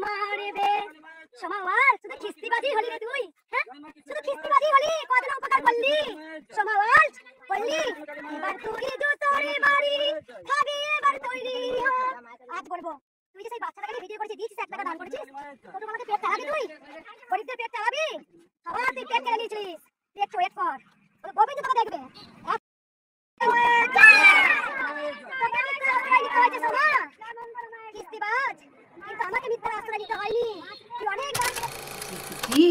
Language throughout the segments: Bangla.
মারবে সমাওয়াল শুধু খিস্তিবাজি হলি রে তুই হ্যাঁ শুধু খিস্তিবাজি হলি কত উপকার করলি সমাওয়াল করলি এবার তুই জুতোরে বাড়ি খাবি এবার তৈরি হ আজ বলবো তুই যে সেই বাচ্চাটাকে ভিডিও করেছিস দিছিস 1 টাকা দান করেছিস কত আমাকে পেট চালাবি তুই গরিবদের পেট চালাবি আবার তুই পেট কেটে নিয়েছিস একটু ওয়েট কর গোবিন্দ তোকে দেখবে কি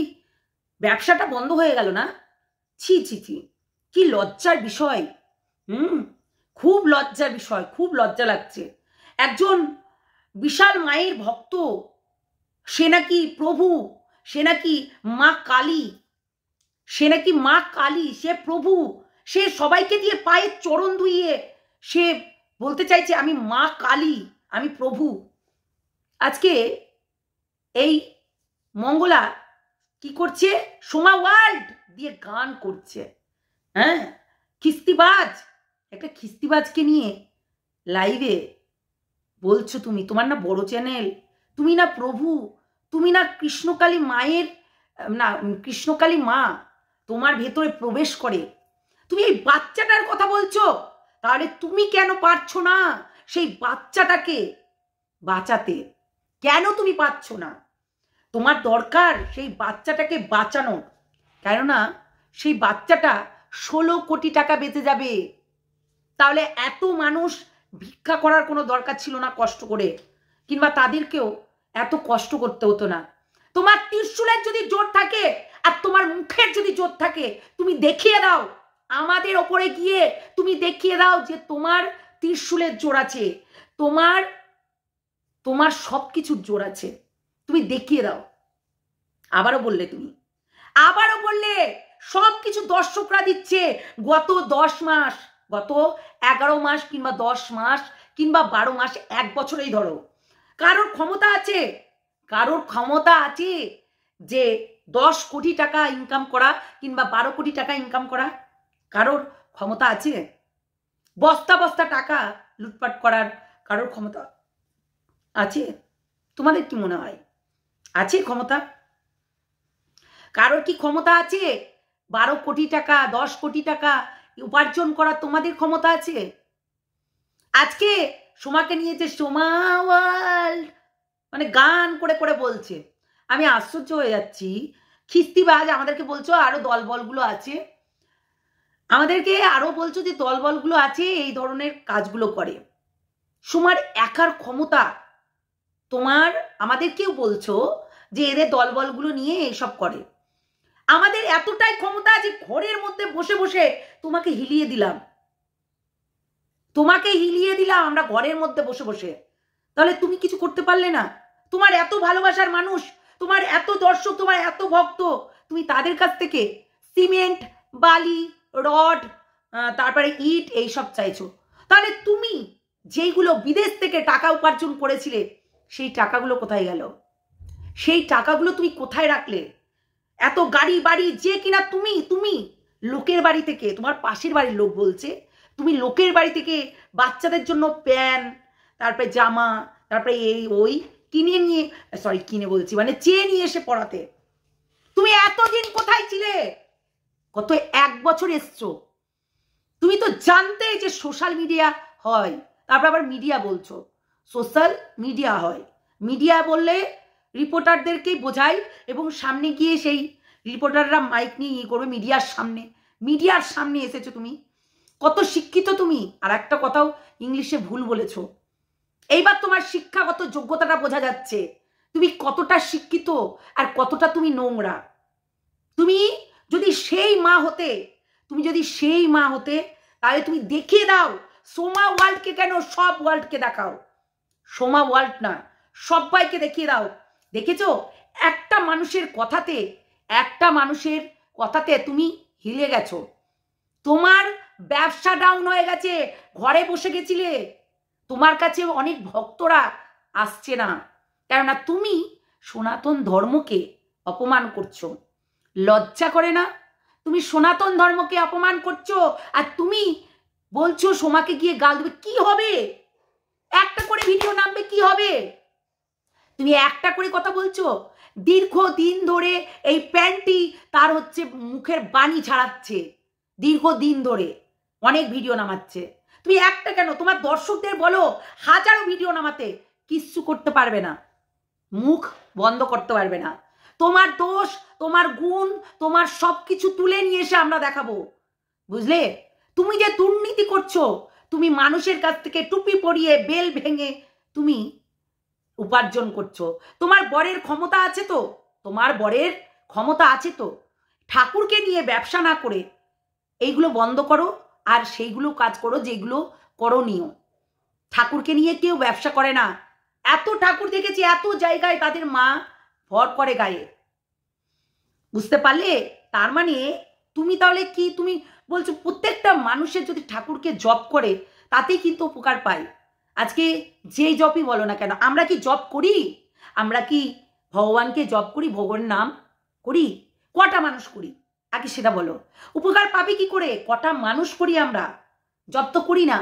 ব্যবসাটা বন্ধ হয়ে গেল না? ছি ছি ছি, কি লজ্জার বিষয়। খুব লজ্জার বিষয়, খুব লজ্জা লাগছে। একজন বিশাল মায়ের ভক্ত, সে নাকি প্রভু, সে নাকি মা কালী, সে নাকি মা কালী, সে প্রভু, সে সবাইকে দিয়ে পায়ের চরণ ধুইয়ে সে বলতে চাইছে আমি মা কালী, আমি প্রভু। আজকে এই মঙ্গলা কি করছে? সোমা ওয়ার্ল্ড দিয়ে গান করছে। হ্যাঁ, খিস্তিবাজ, একটা খিস্তিবাজকে নিয়ে লাইভে বলছো তুমি, তোমার না বড় চ্যানেল, তুমি না প্রভু, তুমি না কৃষ্ণকালী মায়ের, না কৃষ্ণকালী মা তোমার ভেতরে প্রবেশ করে, তুমি এই বাচ্চাটার কথা বলছো। তাহলে তুমি কেন পারছো না সেই বাচ্চাটাকে বাঁচাতে? কেন তুমি পারছো না? তোমার দরকার সেই বাচ্চাটাকে বাঁচানোর, কেননা সেই বাচ্চাটা 16 কোটি টাকা বেঁচে যাবে। তাহলে এত মানুষ ভিক্ষা করার কোনো দরকার ছিল না কষ্ট করে, কিংবা তাদেরকেও এত কষ্ট করতে হতো না। তোমার ত্রিশূলের যদি জোর থাকে আর তোমার মুখের যদি জোর থাকে, তুমি দেখিয়ে দাও আমাদের ওপরে গিয়ে, তুমি দেখিয়ে দাও যে তোমার ত্রিশূলের জোর আছে, তোমার সবকিছুর জোর আছে, তুমি দেখিয়ে দাও। আবারও বললে, তুমি আবারও বললে সবকিছু দর্শকরা দিচ্ছে। গত 10 মাস, গত 11 মাস কিংবা 10 মাস কিংবা 12 মাস, 1 বছরেই ধরো, কারোর ক্ষমতা আছে, কারোর ক্ষমতা আছে যে 10 কোটি টাকা ইনকাম করা কিংবা 12 কোটি টাকা ইনকাম করা? কারোর ক্ষমতা আছে? বস্তা বস্তা টাকা লুটপাট করার কারোর ক্ষমতা আছে? তোমাদের কি মনে হয় আছে ক্ষমতা? কারোর কি ক্ষমতা আছে 12 কোটি টাকা 10 কোটি টাকা উপার্জন করার? তোমাদের ক্ষমতা আছে? আজকে সোমাকে নিয়ে যে সোমা ওয়ার্ল্ড মানে গান করে করে বলছে, আমি আশ্চর্য হয়ে যাচ্ছি। খিস্তিবাজ আমাদেরকে বলছো আরো দলবলগুলো আছে, আমাদেরকে আরো বলছো যে দলবলগুলো আছে এই ধরনের কাজগুলো করে। সোমার একার ক্ষমতা, তোমার আমাদেরকেও বলছো যে এদের দলবলগুলো নিয়ে এইসব করে। আমাদের এতটাই ক্ষমতা যে ঘরের মধ্যে বসে বসে তোমাকে হিলিয়ে দিলাম, তোমাকে হিলিয়ে দিলাম আমরা ঘরের মধ্যে বসে বসে। তাহলে তুমি কিছু করতে পারলে না? তোমার এত ভালোবাসার মানুষ, তোমার এত দর্শক, তোমার এত ভক্ত, তুমি তাদের কাছ থেকে সিমেন্ট, বালি, রড, তারপরে ইট এইসব চাইছো। তাহলে তুমি যেইগুলো বিদেশ থেকে টাকা উপার্জন করেছিলে সেই টাকাগুলো কোথায় গেল? সেই টাকাগুলো তুমি কোথায় রাখলে? এত গাড়ি বাড়ি যে কিনা তুমি লোকের বাড়ি থেকে, তোমার পাশের বাড়ির লোক বলছে তুমি লোকের বাড়ি থেকে বাচ্চাদের জন্য প্যান্ট, তারপরে জামা, তারপরে এই ওই কিনে নিয়ে, সরি কিনে বলছি মানে চেয়ে নিয়ে এসে পড়াতে। তুমি এতদিন কোথায় ছিলে? কত 1 বছর এসছো। তুমি তো জানতে যে সোশ্যাল মিডিয়া হয়, তারপর আবার মিডিয়া বলছো, সোশ্যাল মিডিয়া হয়। মিডিয়া বললে রিপোর্টারদেরকেই বোঝায় এবং সামনে গিয়ে সেই রিপোর্টাররা মাইক নিয়ে ইয়ে করবে মিডিয়ার সামনে এসেছো তুমি। কত শিক্ষিত তুমি। আর একটা কথাও ইংলিশে ভুল বলেছো। এইবার তোমার শিক্ষাগত যোগ্যতাটা বোঝা যাচ্ছে তুমি কতটা শিক্ষিত আর কতটা তুমি নোংরা। তুমি যদি সেই মা হতে তাহলে তুমি দেখিয়ে দাও সোমা ওয়ার্ল্ডকে, কেন সব ওয়ার্ল্ডকে দেখাও, সোমা ওয়ার্ল্ড না সবাইকে দেখিয়ে দাও। দেখেছো একটা মানুষের কথাতে তুমি হিলে গেছো। তোমার ব্যবসা ডাউন হয়ে গেছে, ঘরে বসে গেছিলে, তোমার কাছে অনেক ভক্তরা আসছে না, কেননা তুমি সনাতন ধর্মকে অপমান করছো। লজ্জা করে না? তুমি সনাতন ধর্মকে অপমান করছো আর তুমি বলছো সোমাকে গিয়ে গাল দেবে। কি হবে? একটা করে ভিডিও নামবে, কি হবে? তুমি একটা করে কথা বলছো, দীর্ঘদিন ধরে এই প্যান্টটি তার হচ্ছে মুখের বাণী ছাড়াচ্ছে, দীর্ঘদিন ধরে অনেক ভিডিও নামাচ্ছে। তুমি একটা কেন, তোমার দর্শকদের বলো হাজারো ভিডিও নামাতে, কিচ্ছু করতে পারবে না, মুখ বন্ধ করতে পারবে না। তোমার দোষ, তোমার গুণ, তোমার সবকিছু তুলে নিয়ে এসে আমরা দেখাবো, বুঝলে? তুমি যে দুর্নীতি করছো, তুমি মানুষের কাছ থেকে টুপি পরিয়ে বেল ভেঙে তুমি উপার্জন করছো। তোমার বরের ক্ষমতা আছে তো, তোমার বরের ক্ষমতা আছে তো, ঠাকুরকে নিয়ে ব্যবসা না করে এইগুলো বন্ধ করো, আর সেইগুলো কাজ করো যেগুলো করণীয়। ঠাকুরকে নিয়ে কেউ ব্যবসা করে না। এত ঠাকুর দেখেছি এত জায়গায় তাদের মা ভর করে গায়ে, বুঝতে পারলে? তার মানে তুমি তাহলে কি তুমি বলছো প্রত্যেকটা মানুষের যদি ঠাকুরকে জপ করে তাতেই কিন্তু উপকার পায়। আজকে যেই জপই বলো না কেন, আমরা কি জপ করি? আমরা কি ভগবানকে জপ করি, ভগবানের নাম করি? কটা মানুষ করি আগে সেটা বলো। উপকার পাবে কি করে? কটা মানুষ করি আমরা? জপ তো করি না।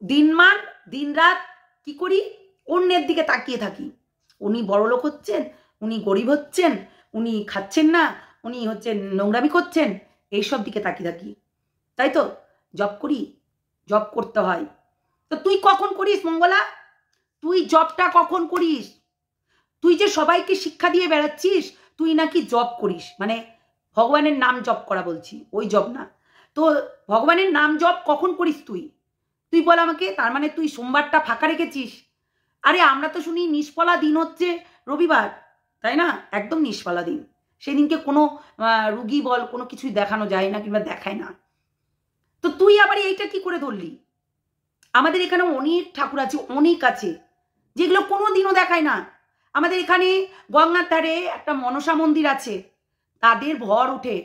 দিনমান দিন রাত কি করি? অন্যের দিকে তাকিয়ে থাকি। উনি বড়লোক হচ্ছেন, উনি গরিব হচ্ছেন, উনি খাচ্ছেন না, উনি হচ্ছে নোংরামি করছেন, এইসব দিকে তাকিয়ে থাকি, তাই তো? জব করি, জব করতে হয়। তো তুই কখন করিস মঙ্গলা? তুই জবটা কখন করিস? তুই যে সবাইকে শিক্ষা দিয়ে বেড়াচ্ছিস তুই নাকি জব করিস, মানে ভগবানের নাম জপ করা বলছি, ওই জব না তো। ভগবানের নাম জপ কখন করিস তুই? তুই বল আমাকে। তার মানে তুই সোমবারটা ফাঁকা রেখেছিস? আরে আমরা তো শুনি নিষ্ফলা দিন হচ্ছে রবিবার, তাই না? একদম নিষ্ফলা দিন, সেদিনকে কোনো রুগী বল কোনো কিছুই দেখানো যায় না কিংবা দেখায় না। তো তুই আবার এইটা কি করে ধরলি? আমাদের এখানে অনেক ঠাকুর আছে, অনেক আছে যেগুলো কোনো দিনও দেখায় না। আমাদের এখানে গঙ্গার ধারে একটা মনসা মন্দির আছে, তাদের ভর উঠে,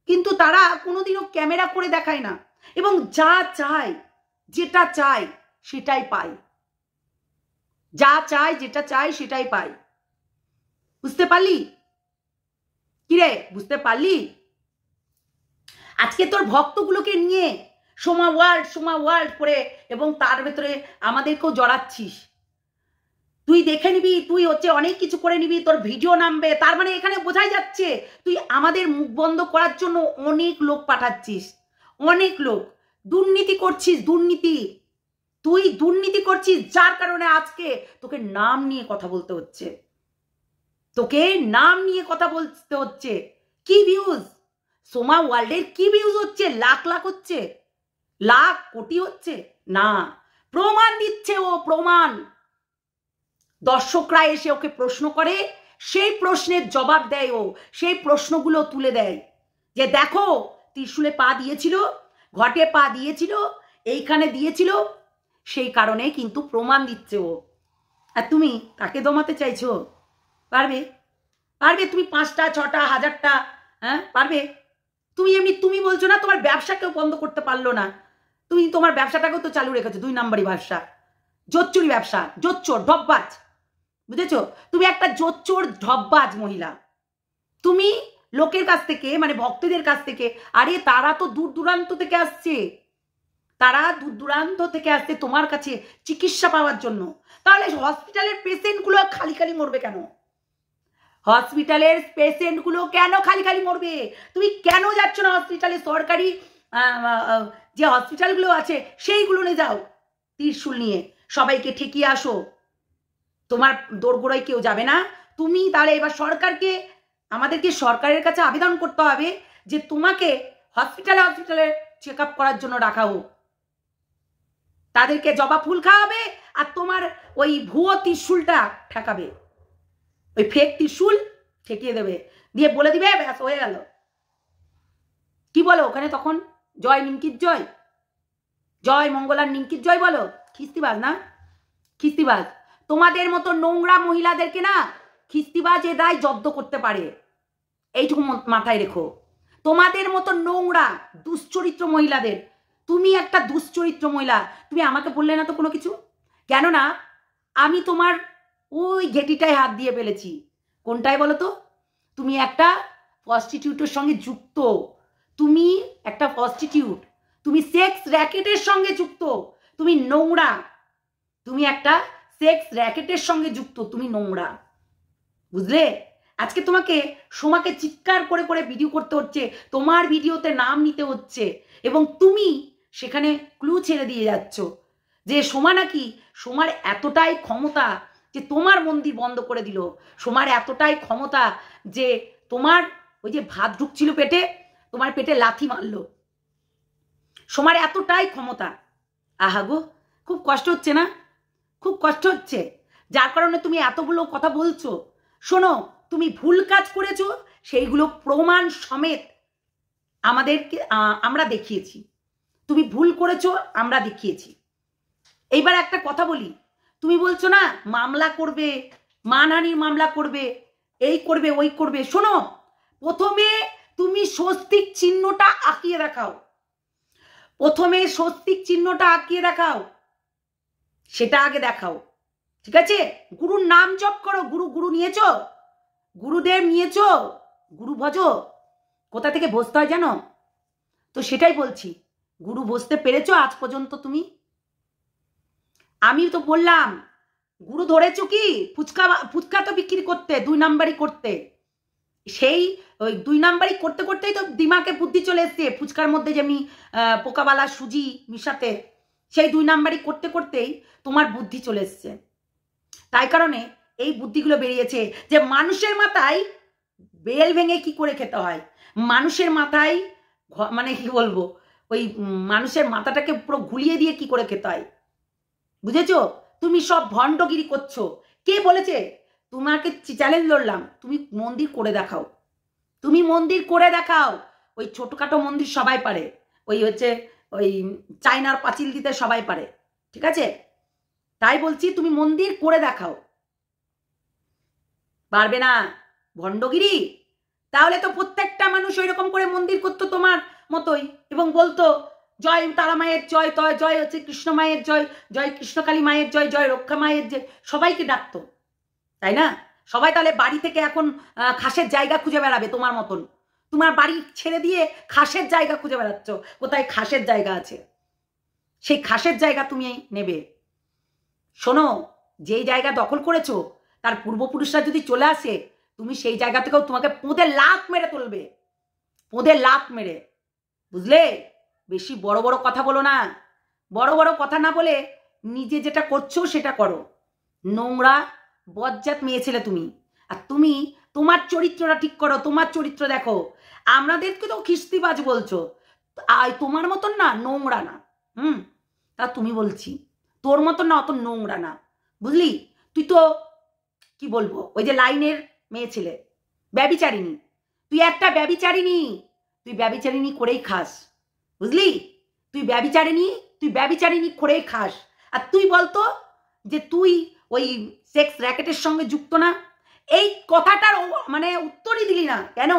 কিন্তু তারা কোনোদিনও ক্যামেরা করে দেখায় না, এবং যা চায় যেটা চায় সেটাই পায়, যা চায় যেটা চায় সেটাই পায়। বুঝতে পারলি? কিরে বুঝতে পারলি? আজকে তোর ভক্তগুলোকে নিয়ে সোমা ওয়ার্ল্ড করে এবং তার ভেতরে আমাদেরকেও জড়াচ্ছিস। তুই দেখে নিবি, তুই হচ্ছে অনেক কিছু করে নিবি, তোর ভিডিও নামবে, তার মানে এখানে বোঝাই যাচ্ছে তুই আমাদের মুখ বন্ধ করার জন্য অনেক লোক পাঠাচ্ছিস, অনেক লোক। দুর্নীতি করছিস, দুর্নীতি। তুই দুর্নীতি করছিস, যার কারণে আজকে তোকে নাম নিয়ে কথা বলতে হচ্ছে, তোকে নাম নিয়ে কথা বলতে হচ্ছে। কি ভিউজ? সোমা ওয়ার্ল্ডের কি ভিউজ হচ্ছে? লাখ লাখ হচ্ছে, লাখ কোটি হচ্ছে না। প্রমাণ দিচ্ছে ও, প্রমাণ। দর্শকরা এসে ওকে প্রশ্ন করে, সেই প্রশ্নের জবাব দেয় ও, সেই প্রশ্নগুলো তুলে দেয় যে দেখো ত্রিশূলে পা দিয়েছিল, ঘটে পা দিয়েছিল, এইখানে দিয়েছিল, সেই কারণে কিন্তু প্রমাণ দিচ্ছে ও। আর তুমি তাকে দমাতে চাইছো? পারবে? পারবে তুমি 5টা 6টা 1000টা? হ্যাঁ পারবে? তুমি এমনি তুমি বলছো না তোমার ব্যবসা কেউ বন্ধ করতে পারলো না, তুমি তোমার ব্যবসাটাকেও তো চালু রেখেছো, 2 নম্বরই ব্যবসা, জোচ্চুরি ব্যবসা, জোচ্চোর ঢপবাজ, বুঝেছো? তুমি একটা জোচ্চোর ঢপবাজ মহিলা। তুমি লোকের কাছ থেকে মানে ভক্তদের কাছ থেকে, আরে তারা তো দূর দূরান্ত থেকে আসছে, তারা দূর দূরান্ত থেকে আসছে তোমার কাছে চিকিৎসা পাওয়ার জন্য। তাহলে হসপিটালের পেশেন্টগুলো খালি খালি মরবে কেন? হসপিটালের পেশেন্টগুলো কেন খালি খালি মরবে? তুমি কেন যাচ্ছ না হসপিটালে? সরকারি যে হসপিটালগুলো আছে সেইগুলো নিয়ে যাও, ত্রিশূল নিয়ে সবাইকে ঠেকিয়ে আসো। তোমার দোরগোড়ায় কেউ যাবে না। তুমি তাহলে এবার সরকারকে, আমাদেরকে সরকারের কাছে আবেদন করতে হবে যে তোমাকে হসপিটালে চেক আপ করার জন্য রাখা হোক, তাদেরকে জবা ফুল খাওয়াবে, আর তোমার ওই ভুয়ো ত্রিশূলটা ঠেকাবে, ওই ফেক ত্রিশূল ঠেকিয়ে দেবে, দিয়ে বলে দিবে ব্যাস হয়ে গেল। কি বলো ওখানে তখন? জয় নিমকির জয়, জয় মঙ্গলার নিমকির জয় বলো। খিস্তিবাজ না, খিস্তিবাজ। তোমাদের মতো নোংরা মহিলাদেরকে না খিস্তিবাজ এ দায় জব্দ করতে পারে, এইটুকু মাথায় রেখো। তোমাদের মতো নোংরা দুশ্চরিত্র মহিলাদের, তুমি একটা দুশ্চরিত্র মহিলা, তুমি আমাকে বললে না তো কোনো কিছু, কেন না আমি তোমার ওই ঘেটিটায় হাত দিয়ে ফেলেছি। কোনটায় বলো তো? তুমি একটা প্রস্টিটিউটের সঙ্গে যুক্ত, তুমি একটা প্রস্টিটিউট, তুমি সেক্স র্যাকেটের সঙ্গে যুক্ত, তুমি নোংরা, তুমি একটা সেক্স র্যাকেটের সঙ্গে যুক্ত, তুমি নোংরা, বুঝলে? আজকে তোমাকে সোমাকে চিৎকার করে করে ভিডিও করতে হচ্ছে, তোমার ভিডিওতে নাম নিতে হচ্ছে, এবং তুমি সেখানে ক্লু ছেড়ে দিয়ে যাচ্ছ যে সোমা নাকি, সোমার এতটাই ক্ষমতা যে তোমার মন্দির বন্ধ করে দিল, সোমার এতটাই ক্ষমতা যে তোমার ওই যে ভাত ঢুকছিল পেটে, তোমার পেটে লাথি মারলো, সোমার এতটাই ক্ষমতা। আহা গো, খুব কষ্ট হচ্ছে না? খুব কষ্ট হচ্ছে, যার কারণে তুমি এতগুলো কথা বলছো। শোনো, তুমি ভুল কাজ করেছো, সেইগুলো প্রমাণ সমেত আমাদেরকে আমরা দেখিয়েছি। তুমি ভুল করেছো, আমরা দেখিয়েছি। এইবার একটা কথা বলি, তুমি বলছো না মামলা করবে, মানহানির মামলা করবে, এই করবে ওই করবে। শোনো, প্রথমে তুমি স্বস্তিক চিহ্নটা আঁকিয়ে দেখাও, প্রথমে স্বস্তিক চিহ্নটা আঁকিয়ে দেখাও, সেটা আগে দেখাও, ঠিক আছে? গুরুর নাম জপ করো, গুরু নিয়েছো, গুরুদেব নিয়েছো, গুরু ভজো। কোথা থেকে বসতে হয় জানো? তো সেটাই বলছি, গুরু বসতে পেরেছো আজ পর্যন্ত তুমি? আমি তো বললাম, গুরু ধরেছো কি ফুচকা তো বিক্রি করতে, 2 নাম্বারই করতে, সেই ওই 2 নাম্বারই করতে করতেই তো দিমাগে বুদ্ধি চলে এসছে, ফুচকার মধ্যে যেমনি পোকাবালা সুজি মিশাতে, সেই 2 নাম্বারই করতে করতেই তোমার বুদ্ধি চলে এসছে। তাই কারণে এই বুদ্ধিগুলো বেরিয়েছে যে মানুষের মাথায় বেল ভেঙে কি করে খেতে হয়, মানুষের মাথায় মানে কি বলবো, ওই মানুষের মাথাটাকে পুরো ঘুলিয়ে দিয়ে কি করে খেতে হয়, বুঝেছো? তুমি সব ভণ্ডগিরি করছো। কে বলেছে? তোমাকে চ্যালেঞ্জ করলাম, তুমি মন্দির করে দেখাও, তুমি মন্দির করে দেখাও। ওই ছোটখাটো মন্দির সবাই পারে, ওই হচ্ছে ওই চায়নার পাঁচিল দিতে সবাই পারে, ঠিক আছে? তাই বলছি তুমি মন্দির করে দেখাও। পারবে না? ভণ্ডগিরি। তাহলে তো প্রত্যেকটা মানুষ ওই রকম করে মন্দির করতো তোমার মতোই, এবং বলতো জয় তারা মায়ের জয়, জয় হচ্ছে কৃষ্ণ মায়ের জয়, জয় কৃষ্ণকালী মায়ের জয়, জয় রক্ষা মায়ের জয়, সবাইকে ডাকতো, তাই না? সবাই তাহলে বাড়ি থেকে এখন খাসের জায়গা খুঁজে বেড়াবে তোমার মতন, তোমার বাড়ি ছেড়ে দিয়ে খাসের জায়গা খুঁজে বেড়াচ্ছ। কোথায় খাসের জায়গা আছে? সেই খাসের জায়গা তুমি নেবে। শোনো, যেই জায়গা দখল করেছো তার পূর্বপুরুষরা যদি চলে আসে, তুমি সেই জায়গা থেকেও তোমাকে পোঁদে লাত মেরে তুলবে, পোঁদে লাত মেরে, বুঝলে? বেশি বড় বড় কথা বলো না, বড় বড় কথা না বলে নিজে যেটা করছো সেটা করো। নোংরা বজ্জাত মেয়ে ছেলে তুমি। আর তুমি তোমার চরিত্রটা ঠিক করো, তোমার চরিত্র দেখো। আমাদেরকে তো খিস্তিবাজ বলছো, তোমার মতন না নোংরা না। তা তুমি বলছি তোর মতন না, অত নোংরা না, বুঝলি? তুই তো কি বলবো, ওই যে লাইনের মেয়ে ছেলে, ব্যভিচারিণী। তুই একটা ব্যভিচারিণী, তুই ব্যভিচারিণী করেই খাস, বুঝলি? তুই ব্যভিচারিণী করেই খাস। আর তুই বলতো যে তুই ওই সেক্স র্যাকেটের সঙ্গে যুক্ত না, এই কথাটার মানে উত্তরই দিলি না কেন?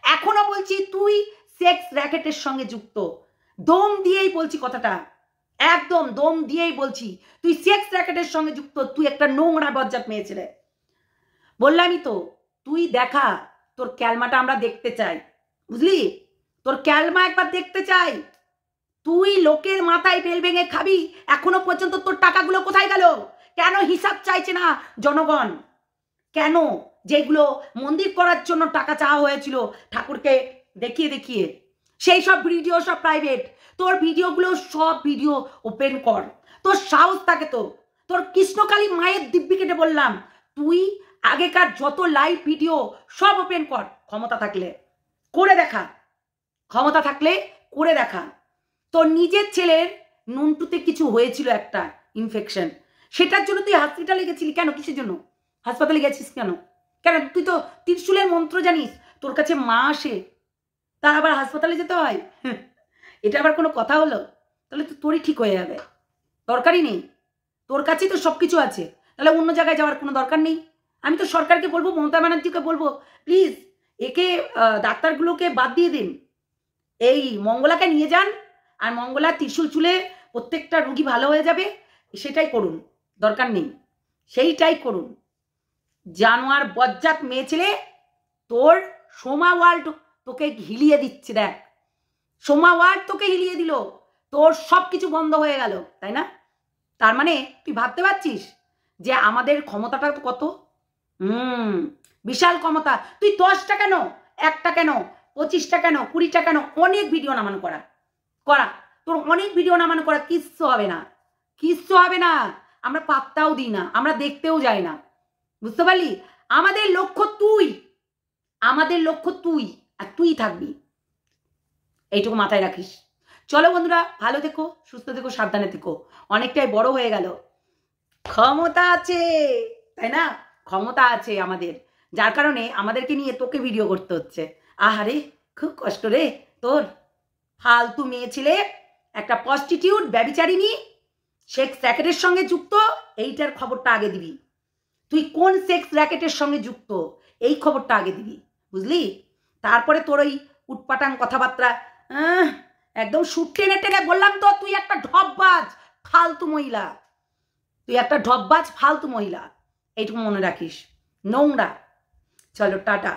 এখনো বলছি তুই সেক্স র্যাকেটের সঙ্গে যুক্ত, দম দিয়েই বলছি কথাটা, একদম দম দিয়েই বলছি, তুই সেক্স র্যাকেটের সঙ্গে যুক্ত, তুই একটা নোংরা বজ্জাত মেয়ে ছেলে। বললামই তো, তুই দেখা, তোর ক্যালমাটা আমরা দেখতে চাই, বুঝলি? তোর ক্যালমা একবার দেখতে চাই। তুই লোকের মাথায় বেল ভেঙে খাবি, এখনো পর্যন্ত তোর টাকাগুলো কোথায় গেল? কেন হিসাব চাইছে না জনগণ? কেন? যেগুলো মন্দির করার জন্য টাকা চাওয়া হয়েছিল ঠাকুরকে দেখিয়ে দেখিয়ে, সেই সব ভিডিও সব প্রাইভেট। তোর ভিডিওগুলো সব ভিডিও ওপেন কর, তোর সাহস থাকে তো। তোর কৃষ্ণকালী মায়ের দিব্যি কেটে বললাম, তুই আগেকার যত লাইভ ভিডিও সব ওপেন কর, ক্ষমতা থাকলে করে দেখা, ক্ষমতা থাকলে করে দেখা। তোর নিজের ছেলের নুনটুতে কিছু হয়েছিল, একটা ইনফেকশন, সেটার জন্য তুই হসপিটালে গেছিলি কেন? কিসের জন্য হাসপাতালে গেছিস কেন? কেন? তুই তো ত্রিশূলের মন্ত্র জানিস, তোর কাছে মা আসে, তার আবার হাসপাতালে যেতে হয়? এটা আবার কোনো কথা হলো? তাহলে তো তোরই ঠিক হয়ে যাবে, দরকারই নেই, তোর কাছেই তো সবকিছু আছে, তাহলে অন্য জায়গায় যাওয়ার কোনো দরকার নেই। আমি তো সরকারকে বলবো, মমতা ব্যানার্জিকে বলবো, প্লিজ একে ডাক্তারগুলোকে বাদ দিয়ে দিন, এই মঙ্গলাকে নিয়ে যান, আর মঙ্গলা ত্রিশূল চুলে প্রত্যেকটা রুগী ভালো হয়ে যাবে, সেটাই করুন, দরকার নেই, সেইটাই করুন। জানোয়ার বজ্জাত মেয়ে ছেলে, তোর সোমা ওয়ার্ল্ড তোকে হিলিয়ে দিচ্ছে, দেখ সোমা ওয়ার্ল্ড তোকে হিলিয়ে দিল, তোর সব কিছু বন্ধ হয়ে গেল, তাই না? তার মানে তুই ভাবতে পারছিস যে আমাদের ক্ষমতাটা কত। বিশাল ক্ষমতা। তুই 10টা কেন, 1টা কেন, 25টা কেন, 20টা কেন, অনেক ভিডিও নামানো করা তোর অনেক ভিডিও নামানো করা, কিচ্ছু হবে না, কিচ্ছু হবে না। আমরা পাত্তাও দিই না, আমরা দেখতেও যাই না, বুঝতে পারলি? আমাদের লক্ষ্য তুই, আমাদের লক্ষ্য তুই, আর তুই থাকবি, এইটুকু মাথায় রাখিস। চলো বন্ধুরা, ভালো থেকো, সুস্থ থেকো, সাবধানে থেকো। অনেকটাই বড় হয়ে গেল, ক্ষমতা আছে, তাই না? ক্ষমতা আছে আমাদের, যার কারণে আমাদেরকে নিয়ে তোকে ভিডিও করতে হচ্ছে। আহারে খুব কষ্ট রে তোর। ফালতু মেয়ে ছেলে, একটা প্রস্টিটিউট, ব্যভিচারিণী, সেক্স র্যাকেটের সঙ্গে যুক্ত, এইটার খবরটা আগে দিবি। তুই কোন সেক্স র্যাকেটের সঙ্গে যুক্ত, এই খবরটা আগে দিবি, বুঝলি? তারপরে তোর ওই উটপাটাং কথাবার্তা, একদম সুট টেনে টেনে বললাম তো, তুই একটা ঢপবাজ ফালতু মহিলা, তুই একটা ঢপবাজ ফালতু মহিলা, এইটুকু মনে রাখিস, নোংরা। চলো টাটা।